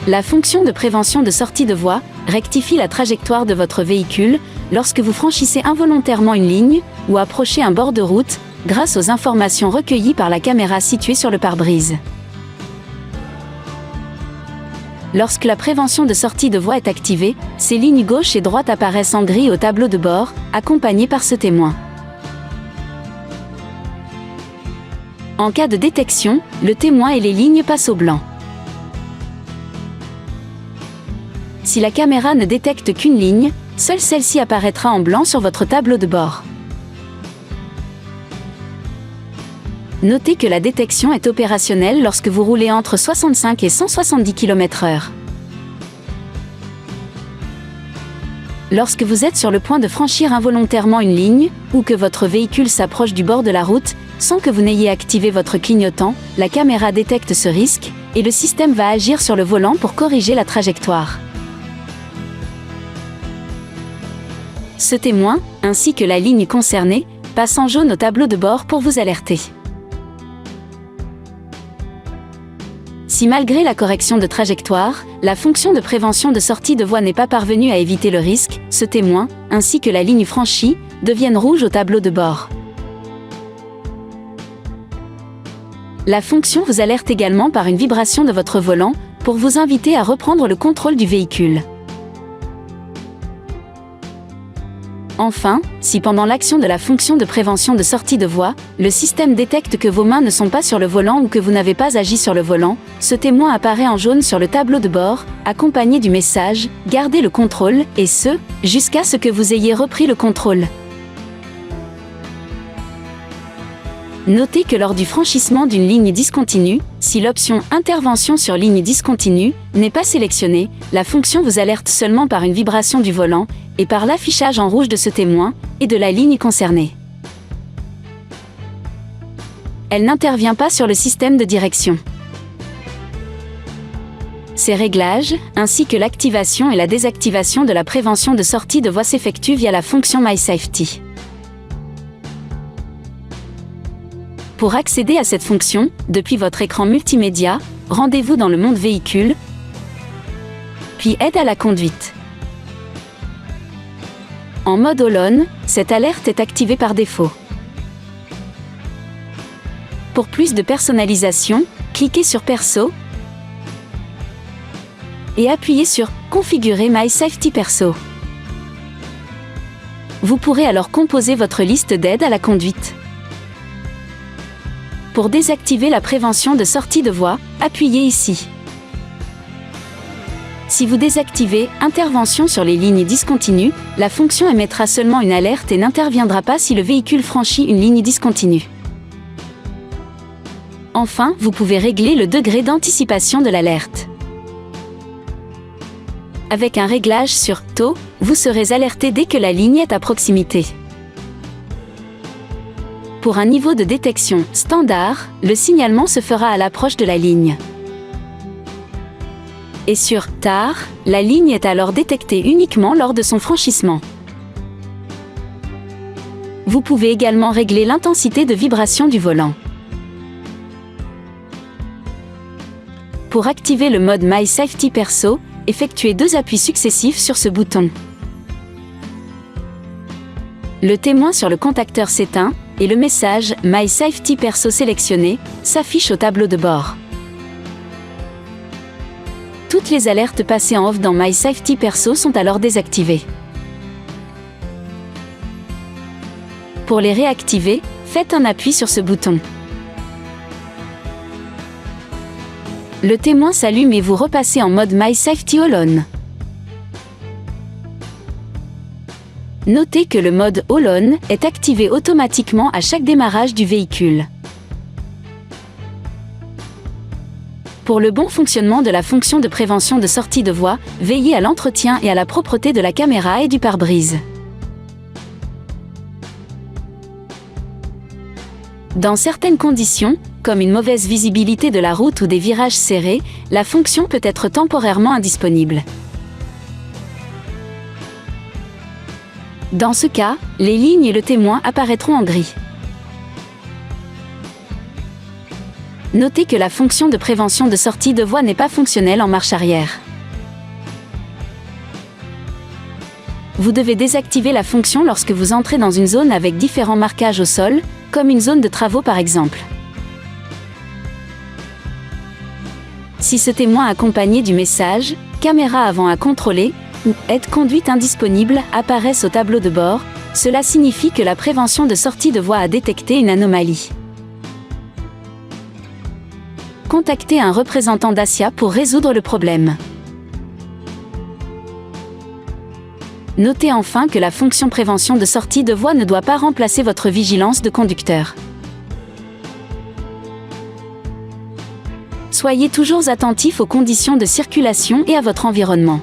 La fonction de prévention de sortie de voie rectifie la trajectoire de votre véhicule lorsque vous franchissez involontairement une ligne ou approchez un bord de route grâce aux informations recueillies par la caméra située sur le pare-brise. Lorsque la prévention de sortie de voie est activée, ces lignes gauche et droite apparaissent en gris au tableau de bord, accompagnées par ce témoin. En cas de détection, le témoin et les lignes passent au blanc. Si la caméra ne détecte qu'une ligne, seule celle-ci apparaîtra en blanc sur votre tableau de bord. Notez que la détection est opérationnelle lorsque vous roulez entre 65 et 170 km/h. Lorsque vous êtes sur le point de franchir involontairement une ligne, ou que votre véhicule s'approche du bord de la route, sans que vous n'ayez activé votre clignotant, la caméra détecte ce risque, et le système va agir sur le volant pour corriger la trajectoire. Ce témoin, ainsi que la ligne concernée, passe en jaune au tableau de bord pour vous alerter. Si malgré la correction de trajectoire, la fonction de prévention de sortie de voie n'est pas parvenue à éviter le risque, ce témoin, ainsi que la ligne franchie, deviennent rouges au tableau de bord. La fonction vous alerte également par une vibration de votre volant, pour vous inviter à reprendre le contrôle du véhicule. Enfin, si pendant l'action de la fonction de prévention de sortie de voie, le système détecte que vos mains ne sont pas sur le volant ou que vous n'avez pas agi sur le volant, ce témoin apparaît en jaune sur le tableau de bord, accompagné du message « Gardez le contrôle » et ce, jusqu'à ce que vous ayez repris le contrôle. Notez que lors du franchissement d'une ligne discontinue, si l'option « Intervention sur ligne discontinue » n'est pas sélectionnée, la fonction vous alerte seulement par une vibration du volant et par l'affichage en rouge de ce témoin et de la ligne concernée. Elle n'intervient pas sur le système de direction. Ces réglages, ainsi que l'activation et la désactivation de la prévention de sortie de voie s'effectuent via la fonction MySafety. Pour accéder à cette fonction, depuis votre écran multimédia, rendez-vous dans le mode véhicule, puis aide à la conduite. En mode All-on, cette alerte est activée par défaut. Pour plus de personnalisation, cliquez sur Perso et appuyez sur Configurer MySafety Perso. Vous pourrez alors composer votre liste d'aides à la conduite. Pour désactiver la prévention de sortie de voie, appuyez ici. Si vous désactivez « Intervention sur les lignes discontinues », la fonction émettra seulement une alerte et n'interviendra pas si le véhicule franchit une ligne discontinue. Enfin, vous pouvez régler le degré d'anticipation de l'alerte. Avec un réglage sur « Taux », vous serez alerté dès que la ligne est à proximité. Pour un niveau de détection standard, le signalement se fera à l'approche de la ligne. Et sur « Tard », la ligne est alors détectée uniquement lors de son franchissement. Vous pouvez également régler l'intensité de vibration du volant. Pour activer le mode MySafety Perso, effectuez 2 appuis successifs sur ce bouton. Le témoin sur le contacteur s'éteint et le message « MySafety Perso sélectionné » s'affiche au tableau de bord. Toutes les alertes passées en off dans MySafety Perso sont alors désactivées. Pour les réactiver, faites un appui sur ce bouton. Le témoin s'allume et vous repassez en mode MySafety All-on. Notez que le mode All-on est activé automatiquement à chaque démarrage du véhicule. Pour le bon fonctionnement de la fonction de prévention de sortie de voie, veillez à l'entretien et à la propreté de la caméra et du pare-brise. Dans certaines conditions, comme une mauvaise visibilité de la route ou des virages serrés, la fonction peut être temporairement indisponible. Dans ce cas, les lignes et le témoin apparaîtront en gris. Notez que la fonction de prévention de sortie de voie n'est pas fonctionnelle en marche arrière. Vous devez désactiver la fonction lorsque vous entrez dans une zone avec différents marquages au sol, comme une zone de travaux par exemple. Si ce témoin accompagné du message « Caméra avant à contrôler » ou « Aide conduite indisponible » apparaissent au tableau de bord, cela signifie que la prévention de sortie de voie a détecté une anomalie. Contactez un représentant Dacia pour résoudre le problème. Notez enfin que la fonction prévention de sortie de voie ne doit pas remplacer votre vigilance de conducteur. Soyez toujours attentif aux conditions de circulation et à votre environnement.